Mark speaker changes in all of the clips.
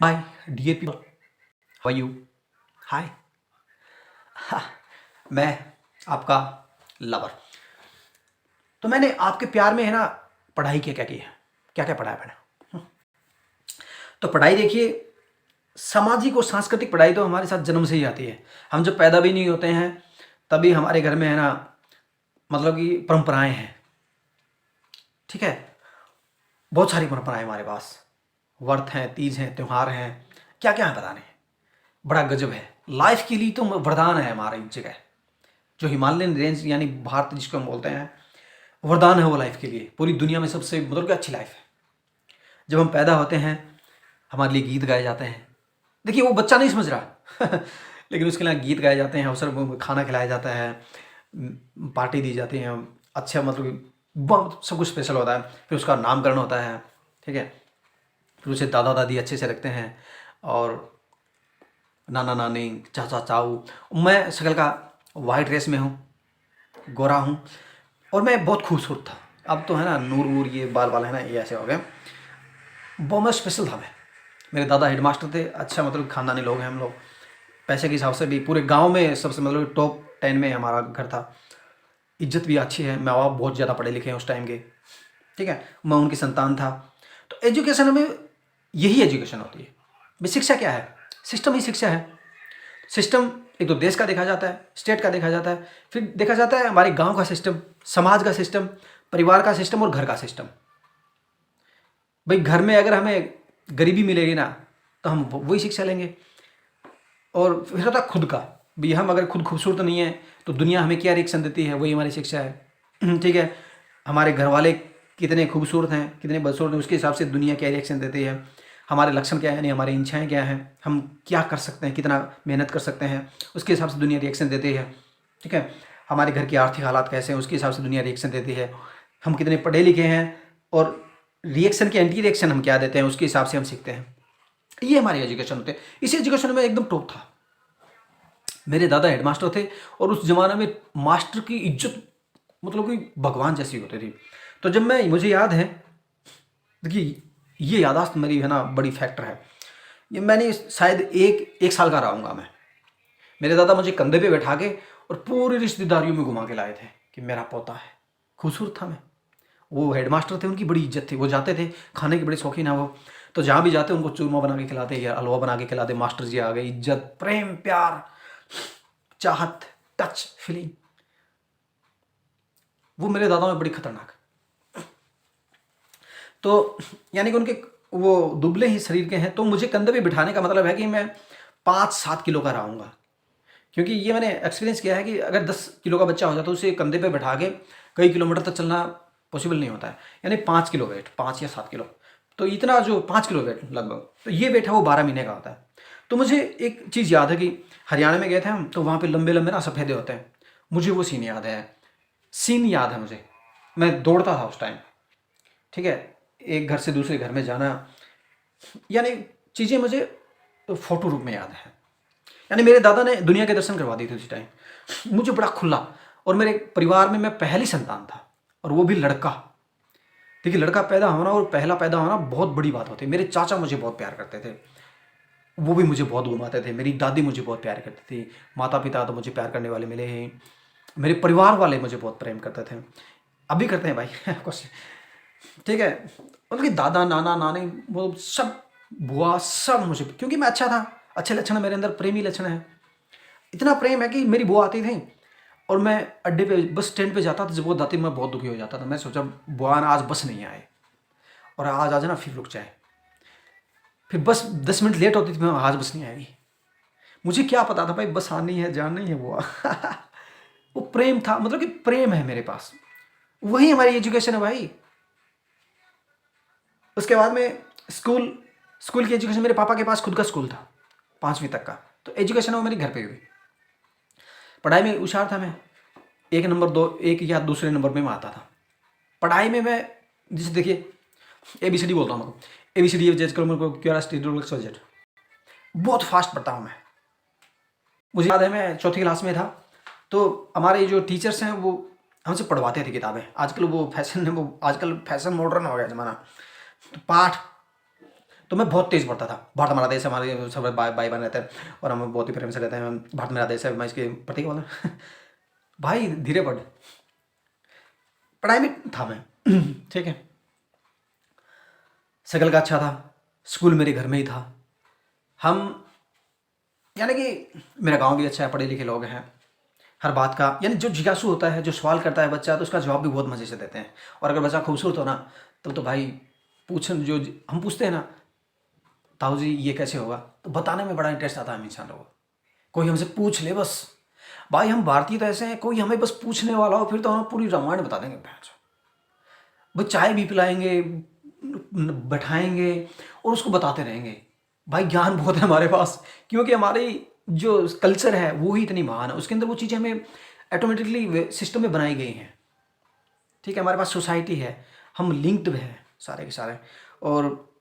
Speaker 1: Hi, dear people. How are you? Hi. मैं आपका lover. तो मैंने आपके प्यार में है ना पढ़ाई क्या क्या की है, क्या क्या पढ़ा है मैंने। तो पढ़ाई देखिए, सामाजिक और सांस्कृतिक पढ़ाई तो हमारे साथ जन्म से ही आती है। हम जब पैदा भी नहीं होते हैं तभी हमारे घर में है ना, मतलब कि परंपराएं हैं। ठीक है, बहुत सारी परंपराएं हमारे पास, व्रत हैं, तीज हैं, त्यौहार हैं, क्या क्या है पता नहीं। बड़ा गजब है। लाइफ के लिए तो वरदान है हमारी जगह। जो हिमालयन रेंज यानी भारत जिसको हम बोलते हैं, वरदान है वो लाइफ के लिए। पूरी दुनिया में सबसे मतलब कि अच्छी लाइफ है। जब हम पैदा होते हैं हमारे लिए गीत गाए जाते हैं। देखिए वो बच्चा नहीं समझ रहा लेकिन उसके लिए गीत गाए जाते हैं, अवसर में खाना खिलाया जाता है, पार्टी दी जाती है, अच्छा मतलब कि बहुत सब कुछ स्पेशल होता है। फिर उसका नामकरण होता है। ठीक है, फिर उसे दादा दादी अच्छे से रखते हैं, और नाना नानी, चाचा चाऊ। मैं शक्ल का वाइट ड्रेस में हूँ, गोरा हूँ, और मैं बहुत खूबसूरत था। अब तो है ना नूर वूर ये बाल बाल है ना ये ऐसे हो गए। बहुत मैं स्पेशल था मैं। मेरे दादा हेडमास्टर थे, अच्छा मतलब खानदानी लोग हैं हम लोग। पैसे के हिसाब से भी पूरे गांव में सबसे मतलब टॉप 10 में हमारा घर था। इज्जत भी अच्छी है, माँ बाप बहुत ज़्यादा पढ़े लिखे हैं उस टाइम के। ठीक है, मैं उनकी संतान था। तो एजुकेशन में यही एजुकेशन होती है भाई। शिक्षा क्या है? सिस्टम ही शिक्षा है। सिस्टम एक तो देश का देखा जाता है, स्टेट का देखा जाता है, फिर देखा जाता है हमारे गांव का सिस्टम, समाज का सिस्टम, परिवार का सिस्टम और घर का सिस्टम। भाई घर में अगर हमें गरीबी मिलेगी ना तो हम वही शिक्षा लेंगे। और फिर होता है खुद का। भाई हम अगर खुद खूबसूरत नहीं है तो दुनिया हमें क्या रिएक्शन देती है, वही हमारी शिक्षा है। ठीक है, हमारे घर वाले कितने खूबसूरत हैं, कितने बदसूरत हैं, उसके हिसाब से दुनिया क्या रिएक्शन देती है। हमारे लक्षण क्या है, यानी हमारी इच्छाएं क्या हैं, हम क्या कर सकते हैं, कितना मेहनत कर सकते हैं, उसके हिसाब से दुनिया रिएक्शन देती है। ठीक है, हमारे घर की आर्थिक हालात कैसे हैं, उसके हिसाब से दुनिया रिएक्शन देती है। हम कितने पढ़े लिखे हैं, और रिएक्शन के एंटी रिएक्शन हम क्या देते हैं, उसके हिसाब से हम सीखते हैं। ये हमारी एजुकेशन होते हैं। इस एजुकेशन में एकदम टॉप था। मेरे दादा हेडमास्टर थे, और उस जमाने में मास्टर की इज्जत मतलब कि भगवान जैसी होती थी। तो जब मैं मुझे याद है, देखिए ये याददाश्त मेरी है ना बड़ी फैक्टर है। ये मैंने शायद एक साल का रहूँगा मैं। मेरे दादा मुझे कंधे पे बैठा के और पूरी रिश्तेदारियों में घुमा के लाए थे कि मेरा पोता है। खूबसूरत था मैं। वो हेडमास्टर थे, उनकी बड़ी इज्जत थी। वो जाते थे, खाने के बड़े शौकीन है वो। तो जहाँ भी जाते उनको चूरमा बना के खिलाते या हलवा बना के खिलाते। मास्टर जी आ गए, इज्जत, प्रेम, प्यार, चाहत, टच, फीलिंग, वो मेरे दादा में बड़ी खतरनाक। तो यानी कि उनके वो दुबले ही शरीर के हैं, तो मुझे कंधे पे बिठाने का मतलब है कि मैं 5-7 किलो का रहूँगा। क्योंकि ये मैंने एक्सपीरियंस किया है कि अगर 10 किलो का बच्चा हो जाता है तो उसे कंधे पे बैठा के कई किलोमीटर तक चलना पॉसिबल नहीं होता है। यानी 5 किलो वेट, 5 या 7 किलो, तो इतना जो 5 किलो वेट लगभग, तो ये वेट है वो 12 महीने का होता है। तो मुझे एक चीज़ याद है कि हरियाणा में गए थे हम, तो वहाँ पे लंबे लंबे ना सफ़ेदे होते हैं। मुझे वो सीन याद है, सीन याद है मुझे। मैं दौड़ता था उस टाइम। ठीक है, एक घर से दूसरे घर में जाना, यानी चीज़ें मुझे फोटो रूप में याद है। यानी मेरे दादा ने दुनिया के दर्शन करवा दिए थे उस टाइम मुझे, बड़ा खुला। और मेरे परिवार में मैं पहली संतान था, और वो भी लड़का। देखिए लड़का पैदा होना और पहला पैदा होना बहुत बड़ी बात होती है। मेरे चाचा मुझे बहुत प्यार करते थे, वो भी मुझे बहुत घुमाते थे। मेरी दादी मुझे बहुत प्यार करती थी। माता पिता तो मुझे प्यार करने वाले मिले हैं। मेरे परिवार वाले मुझे बहुत प्रेम करते थे, अभी करते हैं भाई कुछ। ठीक है, उनके दादा नाना नानी वो सब, बुआ सब मुझे, क्योंकि मैं अच्छा था। अच्छे लक्षण मेरे अंदर, प्रेमी लक्षण है। इतना प्रेम है कि मेरी बुआ आती थी और मैं अड्डे पे बस स्टैंड पे जाता था, जब वो आती मैं बहुत दुखी हो जाता था। मैं सोचा बुआ ना आज बस नहीं आए, और आज आ जाना फिर रुक जाए। फिर बस 10 मिनट लेट होती थी, मैं आज बस नहीं आएगी। मुझे क्या पता था भाई बस आनी है जानी है बुआ वो प्रेम था, मतलब कि प्रेम है मेरे पास। वही हमारी एजुकेशन है भाई। उसके बाद में स्कूल, स्कूल की एजुकेशन मेरे पापा के पास खुद का स्कूल था 5वीं तक का। तो एजुकेशन वो मेरे घर पे हुई। पढ़ाई में होशियार था मैं, 1 नंबर 1 या दूसरे नंबर में मैं आता था पढ़ाई में। मैं जैसे देखिए ABCD बोलता हूँ मैं, ABCD जज करो मेरे को, क्यों सब्जेक्ट बहुत फास्ट पढ़ता हूँ मैं। मुझे याद है मैं चौथी क्लास में था, तो हमारे जो टीचर्स हैं वो हमसे पढ़वाते थे किताबें। आजकल वो फैशन है, वो आजकल फैशन मॉडर्न हो गया ज़माना। तो पाठ तो मैं बहुत तेज़ पढ़ता था। भारत हमारा देश है, हमारे सब भाई बहन रहते हैं और हम बहुत ही प्रेम से रहते हैं, भारत मेरा देश है, मैं इसके प्रतीक वाला भाई धीरे पढ़, पढ़ाई में था मैं ठीक है। शक्ल का अच्छा था, स्कूल मेरे घर में ही था, हम यानी कि मेरा गांव भी अच्छा है, पढ़े लिखे लोग हैं, हर बात का यानी जो जिज्ञासु होता है, जो सवाल करता है बच्चा, तो उसका जवाब भी बहुत मज़े से देते हैं। और अगर बच्चा खूबसूरत हो ना, तब तो भाई जो हम पूछते हैं ना, ताऊ जी ये कैसे होगा, तो बताने में बड़ा इंटरेस्ट आता है हम इंसान लोगों को। कोई हमसे पूछ ले बस, भाई हम भारतीय तो ऐसे हैं, कोई हमें बस पूछने वाला हो फिर तो हम पूरी रामायण बता देंगे भैंस। भाई चाय भी पिलाएंगे, बैठाएंगे और उसको बताते रहेंगे। भाई ज्ञान बहुत है हमारे पास, क्योंकि हमारी जो कल्चर है वो ही इतनी महान है, उसके अंदर वो चीज़ें हमें ऑटोमेटिकली सिस्टम में बनाई गई हैं। ठीक है, हमारे पास सोसाइटी है, हम लिंक्ड हैं सारे के सारे, और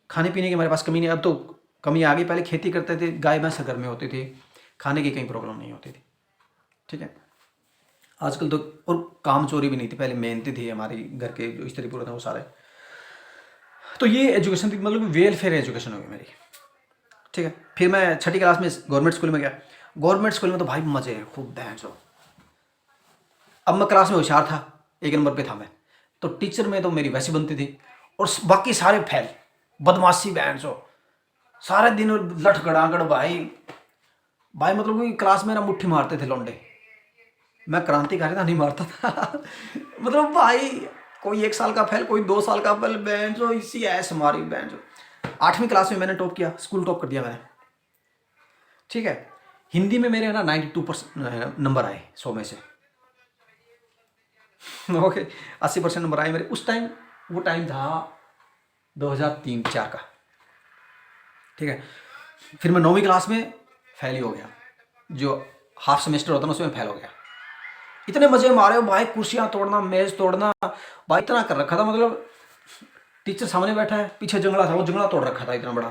Speaker 1: खाने पीने की हमारे पास कमी नहीं। अब तो कमी आ गई, पहले खेती करते थे, गाय भैंस घर में होती थी, खाने की कहीं प्रॉब्लम नहीं होती थी। ठीक है, आजकल तो, और काम चोरी भी नहीं थी, पहले मेहनती थी हमारी घर के जो स्त्री पुरुष थे वो सारे। तो ये एजुकेशन थी, मतलब वेलफेयर एजुकेशन होगी मेरी। ठीक है, फिर मैं छठी क्लास में गवर्नमेंट स्कूल में गया। गवर्नमेंट स्कूल में तो भाई मजे हैं खूब बहन। अब मैं क्लास में होशियार था, 1 नंबर पे था मैं, तो टीचर में तो मेरी वैसी बनती थी, और बाकी सारे फैल बदमाशी बहन सारे दिन लठ गड़ागड़ भाई। भाई मतलब कि क्लास में ना मुट्ठी मारते थे लौंडे, मैं क्रांतिकारी था नहीं मारता था मतलब भाई कोई 1 साल का फैल, कोई 2 साल का फैल, बहन जो इसी ऐस हमारी बहन जो। 8वीं क्लास में मैंने टॉप किया, स्कूल टॉप कर दिया मैंने। ठीक है, हिंदी में मेरे ना 92% नंबर आए 100 में से ओके, 80% नंबर आए मेरे उस टाइम। वो टाइम था 2003-4 का। ठीक है, फिर मैं 9वीं क्लास में फेल ही हो गया, जो हाफ सेमेस्टर होता ना उसमें फेल हो गया। इतने मजे मारे हो भाई, कुर्सियां तोड़ना, मेज तोड़ना, भाई इतना कर रखा था, मतलब टीचर सामने बैठा है, पीछे जंगला था, वो जंगला तोड़ रखा था इतना बड़ा।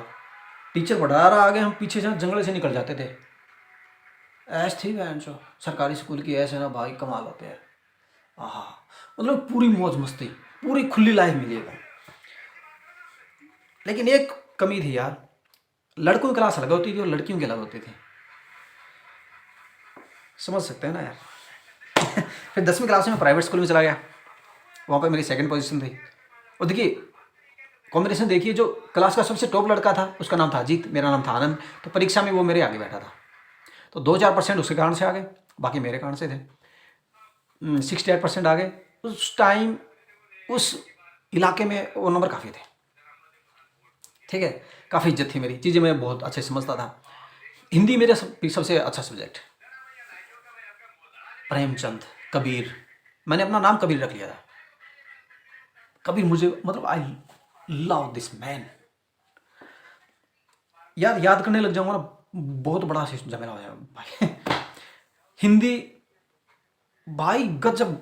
Speaker 1: टीचर बढ़ा रहा आगे, हम पीछे से जंगले से निकल जाते थे। ऐश थी बहन जो सरकारी स्कूल की, ऐसे ना भाई कमाल होते हैं। आहा, मतलब पूरी मौज मस्ती, पूरी खुली लाइफ मिली है। लेकिन एक कमी थी यार, लड़कों की क्लास अलग होती थी और लड़कियों की अलग होती थी, समझ सकते हैं ना यार फिर 10वीं क्लास में प्राइवेट स्कूल में चला गया, वहाँ पे मेरी सेकंड पोजीशन थी। और देखिए कॉम्बिनेशन देखिए, जो क्लास का सबसे टॉप लड़का था उसका नाम था अजीत, मेरा नाम था आनंद, तो परीक्षा में वो मेरे आगे बैठा था, तो 2-4% उसके कारण से आ गए, बाकी मेरे कारण से थे। 68% आ गए उस टाइम, उस इलाके में वो नंबर काफ़ी थे। ठीक है, काफ़ी इज्जत थी मेरी, चीज़ें मैं बहुत अच्छे समझता था। हिंदी मेरा सबसे अच्छा सब्जेक्ट, प्रेमचंद, कबीर, मैंने अपना नाम कबीर रख लिया था। कबीर मुझे मतलब आई लव दिस मैन, याद करने लग जाऊंगा ना बहुत बड़ा झमेला हो जाएगा भाई हिंदी भाई गजब,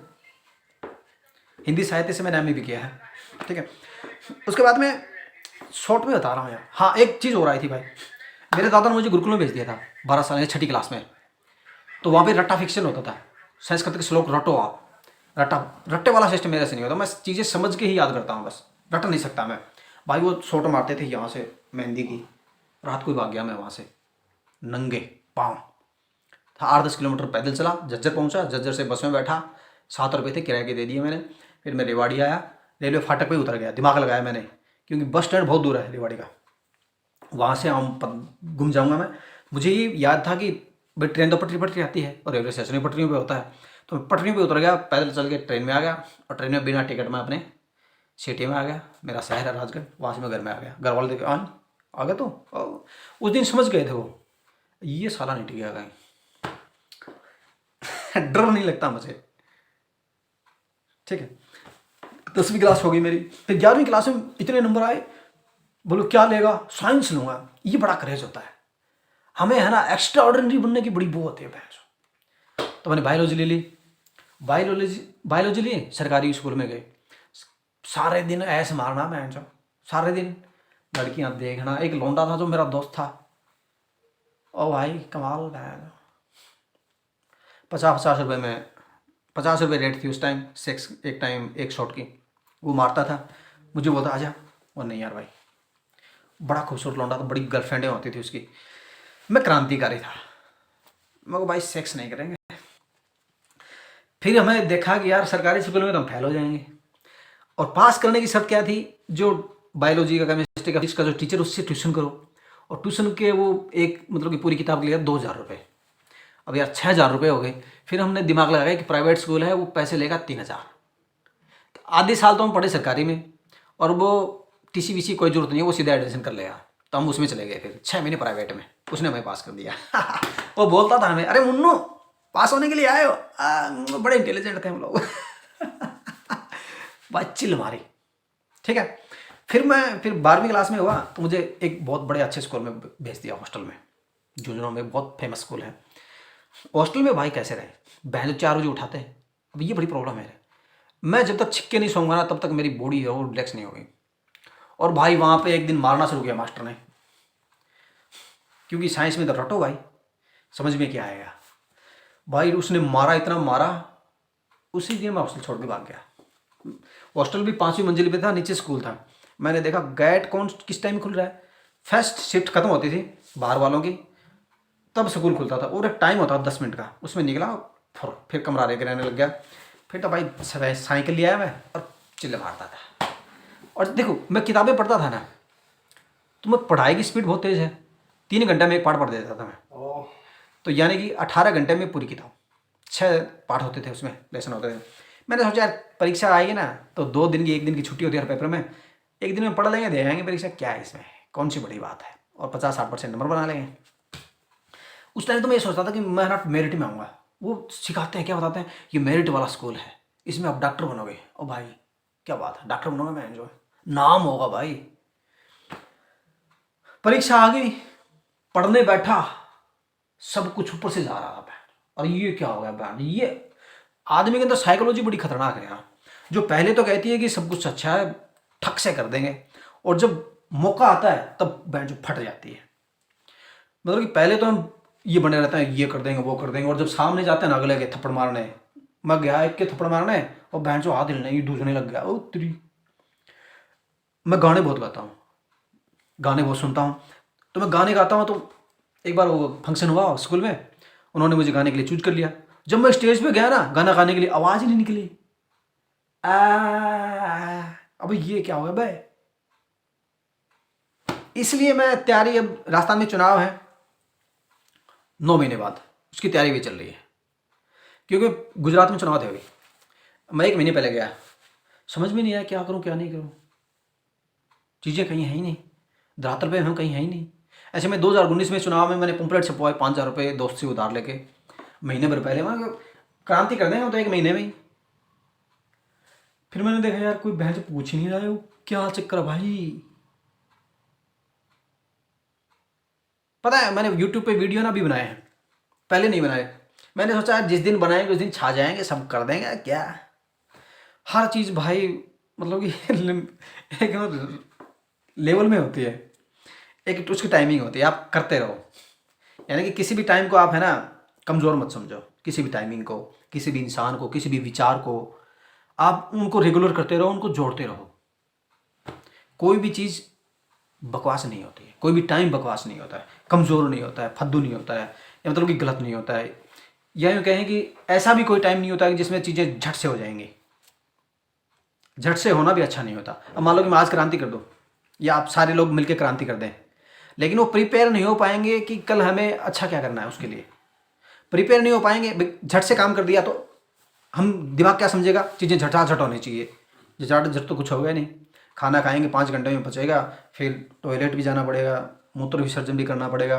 Speaker 1: हिंदी साहित्य से मैंने एमए भी किया है। ठीक है, उसके बाद में शॉर्ट में बता रहा हूँ यार। हाँ, एक चीज़ और आई थी भाई, मेरे दादा ने मुझे गुरुकुल में भेज दिया था 12 साल, छठी क्लास में। तो वहाँ पे रट्टा फिक्शन होता था, संस्कृत के श्लोक रटो आप, रट्टा, रट्टे वाला सिस्टम मेरे से नहीं होता, मैं चीज़ें समझ के ही याद करता हूँ, बस रट नहीं सकता मैं। भाई वो शॉट मारते थे यहाँ से मेहंदी की, रात को ही भाग गया मैं वहाँ से नंगे पाँव, था 8-10 किलोमीटर पैदल चला, झज्जर पहुँचा, झज्जर से बस में बैठा, 7 रुपये थे किराए के दे दिए मैंने। फिर मैं रेवाड़ी आया, रेलवे फाटक पे उतर गया, दिमाग लगाया मैंने, क्योंकि बस स्टैंड बहुत दूर है रेवाड़ी का, वहाँ से हम घूम जाऊँगा मैं। मुझे ये याद था कि भाई ट्रेन तो पटरी पटरी आती है और रेलवे स्टेशन भी पटरियों पे होता है, तो मैं पटरियों पे उतर गया, पैदल चल के ट्रेन में आ गया, और ट्रेन में बिना टिकट में अपने सिटी में आ गया, मेरा शहर है राजगढ़, वहाँ से मैं घर में आ गया। घर वाले देखे आ गया, तो उस दिन समझ गए थे वो, ये साला नहीं टिकेगा कहीं डर नहीं लगता मुझे। ठीक है, 10वीं क्लास हो गई मेरी, फिर 11वीं क्लास में इतने नंबर आए, बोलो क्या लेगा, साइंस लूँगा, ये बड़ा क्रेज होता है हमें, है ना, एक्स्ट्रा ऑर्डिनरी बनने की बड़ी वो होती है बहन। तो मैंने बायोलॉजी ले ली, बायोलॉजी लिए, सरकारी स्कूल में गए, सारे दिन ऐसे मारना बहन चो, सारे दिन लड़कियां देखना। एक लौंडा था जो मेरा दोस्त था, ओ भाई कमाल बहन, 50-50 रुपये में, 50 रुपये रेट थी उस टाइम, एक टाइम एक शॉट की, वो मारता था, मुझे बोलता आजा, और नहीं यार भाई बड़ा खूबसूरत लौंडा था, बड़ी गर्लफ्रेंडें होती थी उसकी। मैं क्रांतिकारी था, मैं को भाई सेक्स नहीं करेंगे। फिर हमें देखा कि यार सरकारी स्कूल में तो हम फेल हो जाएंगे, और पास करने की शर्त क्या थी, जो बायोलॉजी का, केमिस्ट्री का, फिजिक्स का जो टीचर, उससे ट्यूशन करो। और ट्यूशन के वो एक मतलब कि पूरी किताब के लिए 2,000 रुपये। अब यार 6,000 रुपये हो गए। फिर हमने दिमाग लगाया कि प्राइवेट स्कूल है, वो पैसे लेगा 3,000। आधे साल तो हम पढ़े सरकारी में, और वो टीसी वीसी कोई जरूरत नहीं है, वो सीधा एडमिशन कर लेगा। तो हम उसमें चले गए, फिर 6 महीने प्राइवेट में, उसने हमें पास कर दिया। वो बोलता था हमें, अरे मुन्नू पास होने के लिए आए हो, बड़े इंटेलिजेंट थे हम लोग। बात चिल मारी, ठीक है। फिर 12वीं क्लास में हुआ तो मुझे एक बहुत बड़े अच्छे स्कूल में भेज दिया, हॉस्टल में, झुंझुनू में बहुत फेमस स्कूल है। हॉस्टल में भाई कैसे रहे, बहन 4 बजे उठाते हैं। अब ये बड़ी प्रॉब्लम है, मैं जब तक छिक्के नहीं सोऊंगा ना तब तक मेरी बॉडी है वो रिलैक्स नहीं होगी। और भाई वहाँ पे एक दिन मारना शुरू किया मास्टर ने, क्योंकि साइंस में तो रटो भाई, समझ में क्या आएगा। भाई उसने मारा, इतना मारा, उसी दिन मैं हॉस्टल छोड़ के भाग गया। हॉस्टल भी 5वीं मंजिल पे था, नीचे स्कूल था। मैंने देखा गेट कौन किस टाइम खुल रहा है, फर्स्ट शिफ्ट खत्म होती थी बाहर वालों की, तब स्कूल खुलता था, और एक टाइम होता था 10 मिनट का, उसमें निकला, फिर कमरा लेकर रहने लग गया। फिर तो भाई साइकिल लिया मैं और चिल्ले मारता था। और देखो मैं किताबें पढ़ता था ना, तो मैं पढ़ाई की स्पीड बहुत तेज़ है, 3 घंटे में एक पाठ पढ़ देता था मैं। तो यानी कि 18 घंटे में पूरी किताब, 6 पाठ होते थे उसमें, लेसन होते थे। मैंने सोचा यार परीक्षा आएगी ना तो 2 दिन की, 1 दिन की छुट्टी होती है हर पेपर में, 1 दिन में पढ़ लेंगे, दे आएंगे परीक्षा, क्या है इसमें, कौन सी बड़ी बात है, और 50-60% नंबर बना लेंगे। उस टाइम तो मैं ये सोचता था कि मैं ना मेरिट में आऊँगा। वो सिखाते हैं, क्या बताते हैं, ये मेरिट वाला स्कूल है, इसमें आप डॉक्टर बनोगे। ओ भाई क्या बात है, डॉक्टर बनोगे, मैं जो नाम होगा भाई। परीक्षा आ गई, पढ़ने बैठा, सब कुछ ऊपर से जा रहा था बैंड। और ये क्या हो गया बैंड, ये आदमी के अंदर साइकोलॉजी बड़ी खतरनाक है यार, जो पहले तो कहती है कि सब कुछ अच्छा है, ठक से कर देंगे, और जब मौका आता है तब बैंड जो फट जाती है। मतलब कि पहले तो हम ये बने रहते हैं, ये कर देंगे वो कर देंगे, और जब सामने जाते हैं ना अगले के थप्पड़ मारने, मैं गया एक के थप्पड़ मारने और बैंड जो हाथ हिलने, ये दूसने लग गया। ओ तेरी, मैं गाने बहुत गाता हूँ, गाने बहुत सुनता हूँ, तो मैं गाने गाता हूँ। तो एक बार वो फंक्शन हुआ स्कूल में, उन्होंने मुझे गाने के लिए चूज कर लिया। जब मैं स्टेज पे गया ना गाना गाने के लिए, आवाज़ ही नहीं निकली। अब ये क्या हो गया भाई। इसलिए मैं तैयारी, अब राजस्थान में चुनाव है 9 महीने बाद, उसकी तैयारी भी चल रही है, क्योंकि गुजरात में चुनाव थे अभी। मैं 1 महीने पहले गया, समझ में नहीं आया क्या करूं क्या नहीं करूं, चीज़ें कहीं है ही नहीं, धरातल पे हम कहीं है ही नहीं। ऐसे में 2019 में चुनाव में मैंने पंपलेट छपवाए 5,000 रुपये दोस्त से उधार लेके, महीने भर पहले। मैं क्रांति कर देंगे हम तो 1 महीने में ही। फिर मैंने देखा यार कोई बहन से पूछ ही नहीं रहा है, वो क्या चक्कर है भाई। पता है मैंने यूट्यूब पे वीडियो ना भी बनाए हैं, पहले नहीं बनाए। मैंने सोचा यार जिस दिन बनाएंगे उस दिन छा जाएंगे, सब कर देंगे क्या। हर चीज़ भाई मतलब कि एक लेवल में होती है, एक उसकी टाइमिंग होती है, आप करते रहो। यानी कि किसी भी टाइम को आप है ना कमज़ोर मत समझो, किसी भी टाइमिंग को, किसी भी इंसान को, किसी भी विचार को, आप उनको रेगुलर करते रहो, उनको जोड़ते रहो। कोई भी चीज़ बकवास नहीं होती है, कोई भी टाइम बकवास नहीं होता है, कमज़ोर नहीं होता है, फद्दू नहीं होता है, या मतलब कि गलत नहीं होता है। या यूँ कहें कि ऐसा भी कोई टाइम नहीं होता है जिसमें चीज़ें झट से हो जाएंगी। झट से होना भी अच्छा नहीं होता। अब मान लो कि मैं आज क्रांति कर दूँ, या आप सारे लोग मिलकर क्रांति कर दें, लेकिन वो प्रिपेयर नहीं हो पाएंगे कि कल हमें अच्छा क्या करना है, उसके लिए प्रिपेयर नहीं हो पाएंगे। झट से काम कर दिया तो हम दिमाग क्या समझेगा, चीज़ें झटाझट होनी चाहिए, झटाझट तो कुछ होगा नहीं। खाना खाएंगे 5 घंटे में पचेगा, फिर टॉयलेट भी जाना पड़ेगा, मूत्र विसर्जन भी करना पड़ेगा,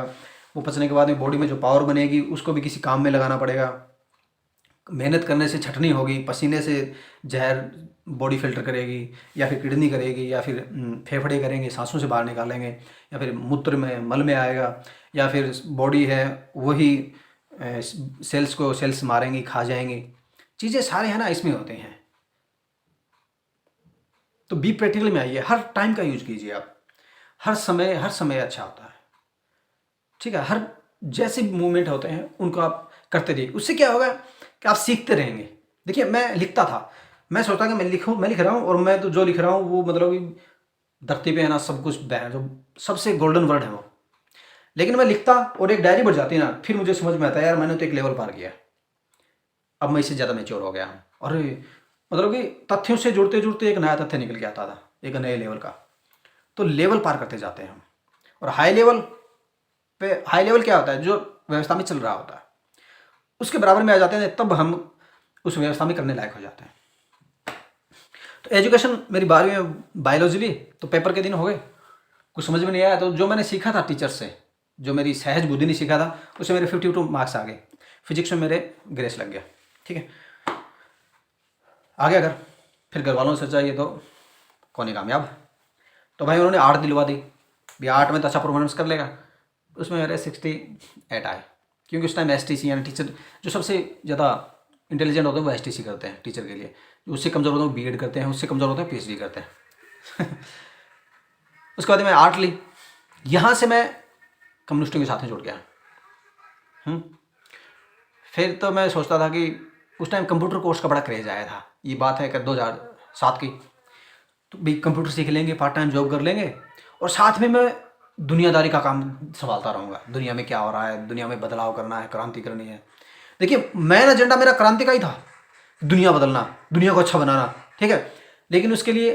Speaker 1: वो पचने के बाद में बॉडी में जो पावर बनेगी उसको भी किसी काम में लगाना पड़ेगा। मेहनत करने से छटनी होगी, पसीने से जहर बॉडी फिल्टर करेगी, या फिर किडनी करेगी, या फिर फेफड़े करेंगे, सांसों से बाहर निकालेंगे, या फिर मूत्र में मल में आएगा, या फिर बॉडी है वही सेल्स को सेल्स मारेंगी, खा जाएंगी। चीज़ें सारे हैं ना इसमें होते हैं। तो बी प्रैक्टिकल में आइए, हर टाइम का यूज कीजिए आप, हर समय अच्छा होता है, ठीक है। हर जैसे मूवमेंट होते हैं उनको आप करते रहिए, उससे क्या होगा कि आप सीखते रहेंगे। देखिए मैं लिखता था, मैं सोचता कि मैं लिख रहा हूँ, और मैं तो जो लिख रहा हूँ वो मतलब कि धरती पे है ना सब कुछ जो सबसे गोल्डन वर्ड है वो। लेकिन मैं लिखता और एक डायरी बढ़ जाती ना, फिर मुझे समझ में आता है यार मैंने तो एक लेवल पार किया, अब मैं इससे ज़्यादा मैच्योर हो गया हूँ। और मतलब कि तथ्यों से जुड़ते जुड़ते एक नया तथ्य निकल के आता था, एक नए लेवल का। तो लेवल पार करते जाते हैं हम। और हाई लेवल पे, हाई लेवल क्या होता है, जो व्यवस्था में चल रहा होता है उसके बराबर में आ जाते हैं, तब हम उस व्यवस्था में करने लायक हो जाते हैं। तो एजुकेशन मेरी 12वीं में बायोलॉजी ली, तो पेपर के दिन हो गए, कुछ समझ में नहीं आया। तो जो मैंने सीखा था टीचर से, जो मेरी सहज बुद्धि ने सीखा था, उससे मेरे 52 मार्क्स आ गए। फिजिक्स में मेरे ग्रेस लग गया। ठीक है, आगे अगर फिर घर वालों ने सोचा ये तो कौन ही कामयाब, तो भाई उन्होंने 8 दिलवा दी, भी 8 में तो अच्छा परफॉर्मेंस कर लेगा। उसमें मेरे 68 आए, क्योंकि उस टाइम एस यानी टीचर जो सबसे ज़्यादा इंटेलिजेंट होते हैं वो एस करते हैं टीचर के लिए। उससे कमज़ोर होते हैं बीएड करते हैं, उससे कमज़ोर होते हैं पीएचडी करते हैं। उसके बाद मैं आर्ट ली, यहाँ से मैं कम्युनिस्टों के साथ में जुड़ गया। फिर तो मैं सोचता था कि उस टाइम कंप्यूटर कोर्स का बड़ा क्रेज आया था, ये बात है कि 2007 की। तो भी कंप्यूटर सीख लेंगे, पार्ट टाइम जॉब कर लेंगे, और साथ में मैं दुनियादारी का काम संभालता रहूँगा। दुनिया में क्या हो रहा है, दुनिया में बदलाव करना है, क्रांति करनी है। देखिए मेन एजेंडा मेरा क्रांति का ही था, दुनिया बदलना, दुनिया को अच्छा बनाना। ठीक है, लेकिन उसके लिए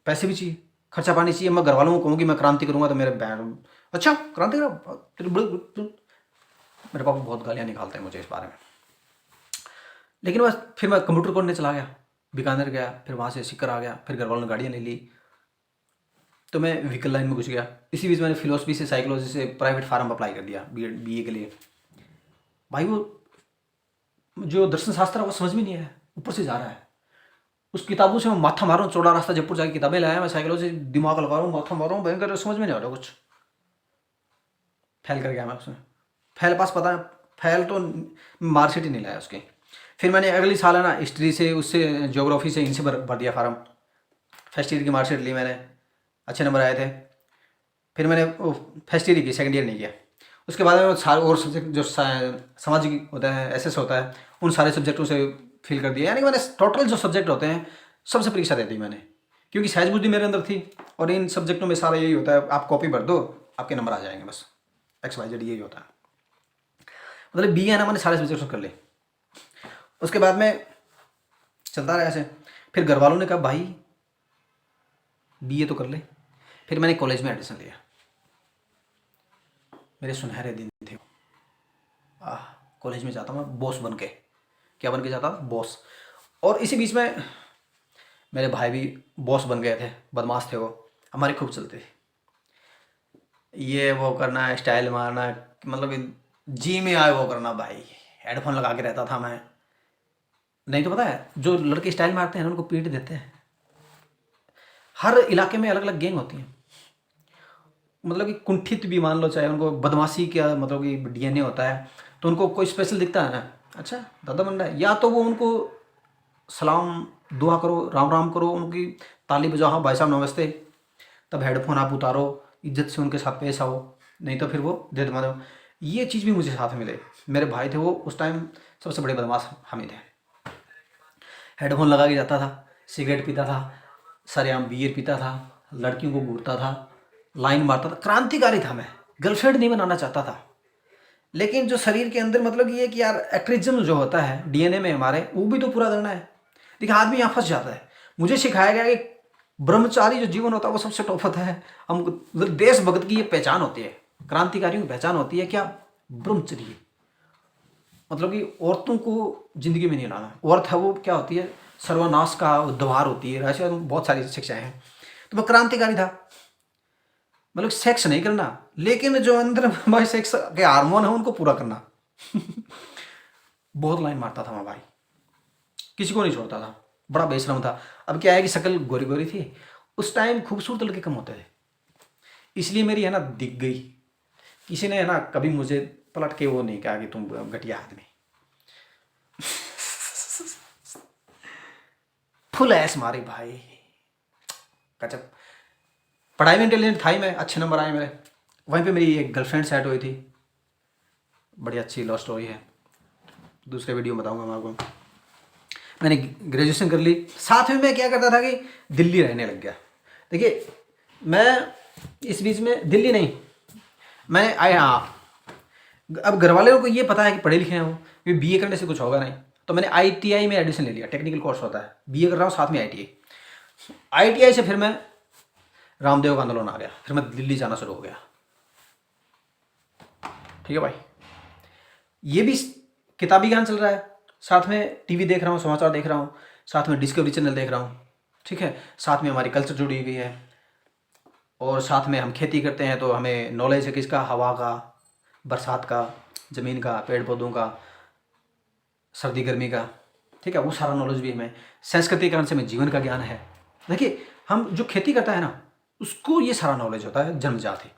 Speaker 1: पैसे भी चाहिए, खर्चा पानी चाहिए। मैं घर वालों को कहूँ कि मैं क्रांति करूँगा तो मेरे बैंड, अच्छा क्रांति करो, मेरे पापा बहुत गालियाँ निकालते हैं मुझे इस बारे में। लेकिन बस फिर मैं कंप्यूटर करने चला गया, बीकानेर गया, फिर वहाँ से सीकर आ गया, फिर घर वालों ने गाड़ियाँ ले ली, तो मैं व्हीकल लाइन में घुस गया। इसी बीच मैंने फिलोसफी से, साइकोलॉजी से प्राइवेट फार्म अप्लाई कर दिया बीए के लिए। भाई वो जो दर्शन शास्त्र है वो समझ में नहीं आया, ऊपर से जा रहा है। उस किताबों से मैं माथा मारूँ, चौड़ा रास्ता जयपुर जाके किताबें लाया, मैं साइकोलॉजी दिमाग लगा रहा हूँ, माथा मारूँ भयंकर, समझ में नहीं आ रहा कुछ। फेल कर गया मैं उसमें, फेल पास पता है, फेल तो मार्कशीट ही नहीं लाया उसके। फिर मैंने अगली साल है ना हिस्ट्री से, उससे ज्योग्राफी से, इनसे भर दिया फार्म। फर्स्ट ईयर की मार्कशीट ली मैंने, अच्छे नंबर आए थे। फिर मैंने फर्स्ट ईयर की, सेकंड ईयर नहीं किया। उसके बाद में सारे और सब्जेक्ट जो सामाजिक होता है, एसएस होता है, उन सारे सब्जेक्टों से फिल कर दिया। यानी कि मैंने टोटल जो सब्जेक्ट होते हैं सबसे परीक्षा दे दी मैंने, क्योंकि सहज बुद्धि मेरे अंदर थी। और इन सब्जेक्टों में सारा यही होता है, आप कॉपी भर दो आपके नंबर आ जाएंगे, बस XYZ यही होता है। मतलब बी है ना, मैंने सारे सब्जेक्ट कर लिए। उसके बाद में चलता रहा ऐसे। फिर घर वालों ने कहा भाई बीए तो कर ले। फिर मैंने कॉलेज में एडमिशन लिया, मेरे सुनहरे दिन थे। कॉलेज में जाता मैं बॉस बन के, क्या बन के जाता था, बॉस। और इसी बीच में मेरे भाई भी बॉस बन गए थे, बदमाश थे वो, हमारी खूब चलती थी, ये वो करना, स्टाइल मारना, मतलब जी में आए वो करना। भाई हेडफोन लगा के रहता था मैं, नहीं तो पता है जो लड़के स्टाइल मारते हैं ना उनको पीट देते हैं। हर इलाके में अलग अलग गैंग होती है, मतलब कि कुंठित भी मान लो, चाहे उनको बदमाशी का मतलब कि DNA होता है, तो उनको कोई स्पेशल दिखता है ना, अच्छा दादा बन रहा है, या तो वो उनको सलाम दुआ करो, राम राम करो, उनकी ताली बजाओ, हाँ भाई साहब नमस्ते, तब हेडफोन आप उतारो, इज्जत से उनके साथ पेश आओ, नहीं तो फिर वो दे दो। ये चीज़ भी मुझे साथ मिले। मेरे भाई थे वो उस टाइम सबसे बड़े बदमाश हम ही थे। हेडफोन लगा के जाता था, सिगरेट पीता था, सरेआम बियर पीता था, लड़कियों को घूरता था, लाइन मारता था, क्रांतिकारी था मैं। गर्लफ्रेंड नहीं बनाना चाहता था, लेकिन जो शरीर के अंदर मतलब ये कि यार एक्ट्रिज्म जो होता है DNA में हमारे, वो भी तो पूरा करना है। देखिए आदमी यहाँ फंस जाता है। मुझे सिखाया गया कि ब्रह्मचारी जो जीवन होता है वो सबसे टॉप होता है। हम देशभक्त की ये पहचान होती है, क्रांतिकारियों की पहचान होती है क्या, ब्रह्मचर्य। मतलब कि औरतों को जिंदगी में नहीं लाना। औरत है वो क्या होती है, सर्वनाश का द्वार होती है। ऐसे बहुत सारी शिक्षाएं हैं। तो मैं क्रांतिकारी था, मतलब सेक्स नहीं करना, लेकिन जो अंदर भाई सेक्स के हार्मोन है उनको पूरा करना। बहुत लाइन मारता था मैं भाई, किसी को नहीं छोड़ता था, बड़ा बेशरम था। अब क्या है कि शक्ल गोरी गोरी थी, उस टाइम खूबसूरत लड़के कम होते थे, इसलिए मेरी है ना दिख गई। किसी ने है ना कभी मुझे पलट के वो नहीं कहा कि तुम घटिया आदमी। फुल ऐस मारी भाई, गजब। पढ़ाई में इंटेलिजेंट था ही मैं, अच्छे नंबर आए मेरे। वहीं पे मेरी एक गर्लफ्रेंड सेट हुई थी, बड़ी अच्छी लव स्टोरी है, दूसरे वीडियो में बताऊंगा मैं आपको। मैंने ग्रेजुएशन कर ली, साथ में मैं क्या करता था कि दिल्ली रहने लग गया। देखिए मैं इस बीच में दिल्ली नहीं, मैं आया, हाँ, अब घर वालों को ये पता है कि पढ़े लिखे हैं वो, कि बीए करने से कुछ होगा नहीं, तो मैंने आईटीआई में एडमिशन ले लिया। टेक्निकल कोर्स होता है, बीए कर रहा हूँ साथ में आईटीआई। आईटीआई से फिर मैं रामदेव का आंदोलन आ गया, फिर मैं दिल्ली जाना शुरू हो गया। ठीक है भाई, ये भी किताबी ज्ञान चल रहा है, साथ में टीवी देख रहा हूँ, समाचार देख रहा हूँ, साथ में डिस्कवरी चैनल देख रहा हूँ। ठीक है, साथ में हमारी कल्चर जुड़ी हुई है, और साथ में हम खेती करते हैं तो हमें नॉलेज है किसका, हवा का, बरसात का, ज़मीन का, पेड़ पौधों का, सर्दी गर्मी का। ठीक है, वो सारा नॉलेज भी हमें, संस्कृति कारण से हमें जीवन का ज्ञान है। देखिए, हम जो खेती करता है ना, उसको ये सारा नॉलेज होता है जन्मजात ही।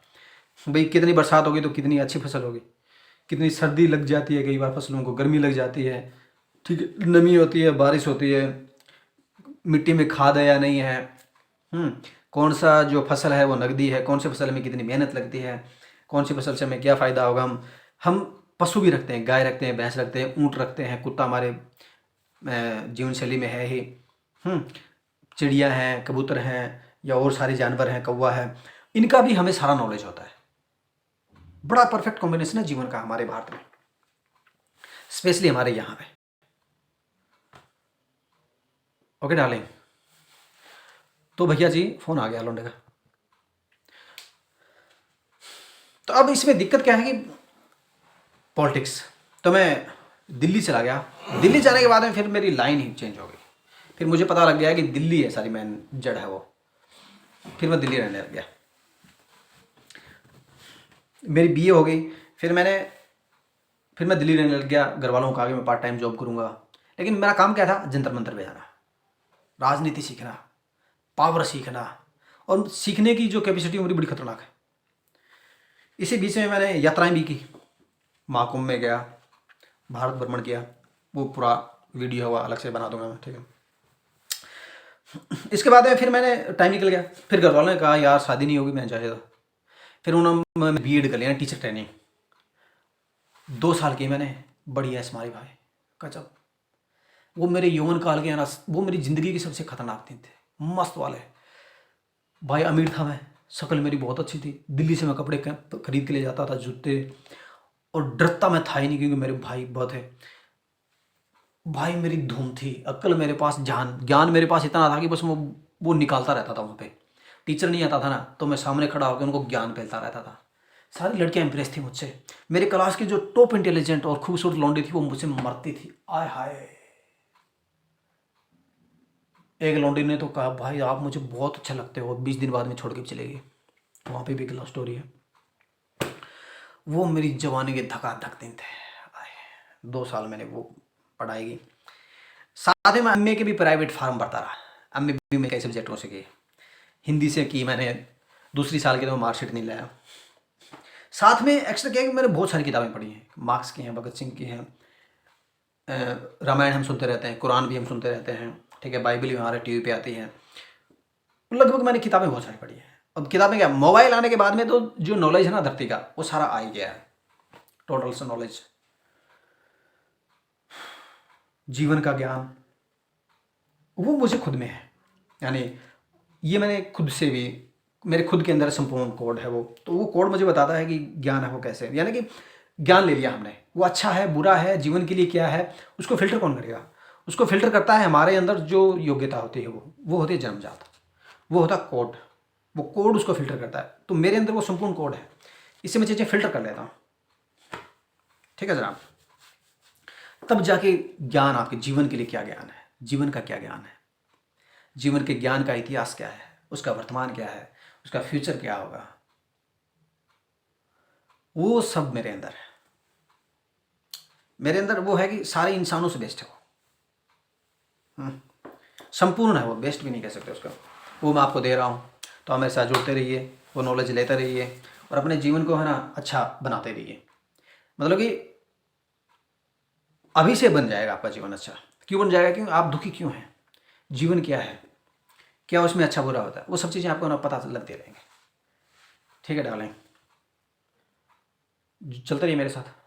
Speaker 1: भाई कितनी बरसात होगी तो कितनी अच्छी फसल होगी, कितनी सर्दी लग जाती है, कई बार फसलों को गर्मी लग जाती है। ठीक है, नमी होती है, बारिश होती है, मिट्टी में खाद है या नहीं है, कौन सा जो फसल है वो नकदी है, कौन सी फसल में कितनी मेहनत लगती है, कौन सी फसल से हमें क्या फ़ायदा होगा। हम पशु भी रखते हैं, गाय रखते हैं, भैंस रखते हैं, ऊँट रखते हैं, कुत्ता हमारे जीवन शैली में है ही। चिड़िया हैं, कबूतर हैं, या और सारे जानवर हैं, कौवा है, इनका भी हमें सारा नॉलेज होता है। बड़ा परफेक्ट कॉम्बिनेशन है जीवन का हमारे भारत में, स्पेशली हमारे यहाँ पे। ओके डार्लिंग, तो भैया जी फ़ोन आ गया लौंडे का। तो अब इसमें दिक्कत क्या है कि पॉलिटिक्स, तो मैं दिल्ली चला गया। दिल्ली जाने के बाद में फिर मेरी लाइन ही चेंज हो गई। फिर मुझे पता लग गया कि दिल्ली है सारी मेन जड़ है वो। फिर मैं दिल्ली रहने लग गया। मेरी बीए हो गई, फिर मैं दिल्ली रहने लग गया। घर वालों को कहा कि मैं पार्ट टाइम जॉब करूँगा, लेकिन मेरा काम क्या था, जंतर मंतर पे जाना, राजनीति सीखना, पावर सीखना, और सीखने की जो कैपेसिटी मेरी बड़ी खतरनाक है। इसी बीच में मैंने यात्राएं भी की, महाकुंभ में गया, भारत भ्रमण किया, वो पूरा वीडियो हुआ अलग से बना दूंगा मैं। ठीक है, इसके बाद में फिर मैंने टाइम निकल गया। फिर घर वालों ने कहा यार शादी नहीं होगी, मैं चाहे तो। फिर उन्होंने बीएड कर लिया, टीचर ट्रेनिंग 2 साल की मैंने, बड़ी ऐश मारी भाई गजब। वो मेरे यौवन काल के ना, वो मेरी ज़िंदगी के सबसे खतरनाक दिन थे, मस्त वाले भाई। अमीर था मैं, शक्ल मेरी बहुत अच्छी थी, दिल्ली से मैं कपड़े खरीद के ले जाता था, जूते, और डरता मैं था ही नहीं क्योंकि मेरे भाई बहुत है। भाई मेरी धूम थी, अक्ल मेरे पास, ज्ञान मेरे पास इतना था कि बस वो निकालता रहता था वहाँ पे। टीचर नहीं आता था ना, तो मैं सामने खड़ा होकर उनको ज्ञान फैलता रहता था। सारी लड़कियां इंप्रेस थी मुझसे। मेरे क्लास की जो टॉप इंटेलिजेंट और खूबसूरत लौंडी थी वो मुझसे मरती थी। आय हाय, एक लौंडी ने तो कहा भाई आप मुझे बहुत अच्छा लगते हो, 20 दिन बाद में छोड़ के चले गई। वहाँ पे भी एक लव स्टोरी है। वो मेरी जवानी के धकाधक दिन थे। आय, 2 साल मैंने वो पढ़ाई की। साथ ही मैं एमए के भी प्राइवेट फार्म भरता रहा। एमए भी मैं कई सब्जेक्टों से की, हिंदी से की मैंने, दूसरी साल की तो मार्कशीट नहीं लाया। साथ में एक्स्ट्रा किया कि मैंने बहुत सारी किताबें पढ़ी हैं, मार्क्स की हैं, भगत सिंह की हैं, रामायण हम सुनते रहते हैं, कुरान भी हम सुनते रहते हैं। ठीक है, बाइबल भी हमारे टीवी पे आती है। लगभग मैंने किताबें बहुत सारी पढ़ी हैं। अब किताबें क्या, मोबाइल आने के बाद में तो जो नॉलेज है ना धरती का, वो सारा आ ही गया है, टोटल से नॉलेज, जीवन का ज्ञान, वो मुझे खुद में है। यानी ये मैंने खुद से भी, मेरे खुद के अंदर संपूर्ण कोड है वो, तो वो कोड मुझे बताता है कि ज्ञान है वो कैसे, यानी कि ज्ञान ले लिया हमने, वो अच्छा है बुरा है, जीवन के लिए क्या है, उसको फिल्टर कौन करेगा? उसको फिल्टर करता है हमारे अंदर जो योग्यता होती है, वो होती है जन्मजात, वो होता है कोड, वो कोड उसको फिल्टर करता है। तो मेरे अंदर वो संपूर्ण कोड है, इससे मैं चीज़ें फिल्टर कर लेता हूँ। ठीक है जनाब, तब जाके ज्ञान, आपके जीवन के लिए क्या ज्ञान है, जीवन का क्या ज्ञान है, जीवन के ज्ञान का इतिहास क्या है, उसका वर्तमान क्या है, उसका फ्यूचर क्या होगा, वो सब मेरे अंदर है। मेरे अंदर वो है कि सारे इंसानों से बेस्ट है वो, संपूर्ण है वो, बेस्ट भी नहीं कह सकते उसका। वो मैं आपको दे रहा हूँ, तो आप मेरे साथ जुड़ते रहिए, वो नॉलेज लेते रहिए, और अपने जीवन को है ना अच्छा बनाते रहिए। मतलब कि अभी से बन जाएगा आपका जीवन अच्छा। क्यों बन जाएगा? क्यों आप दुखी क्यों हैं, जीवन क्या है, क्या उसमें अच्छा बुरा होता है, वो सब चीज़ें आपको ना पता लगती रहेंगे। ठीक है डार्लिंग, चलते रहिए मेरे साथ।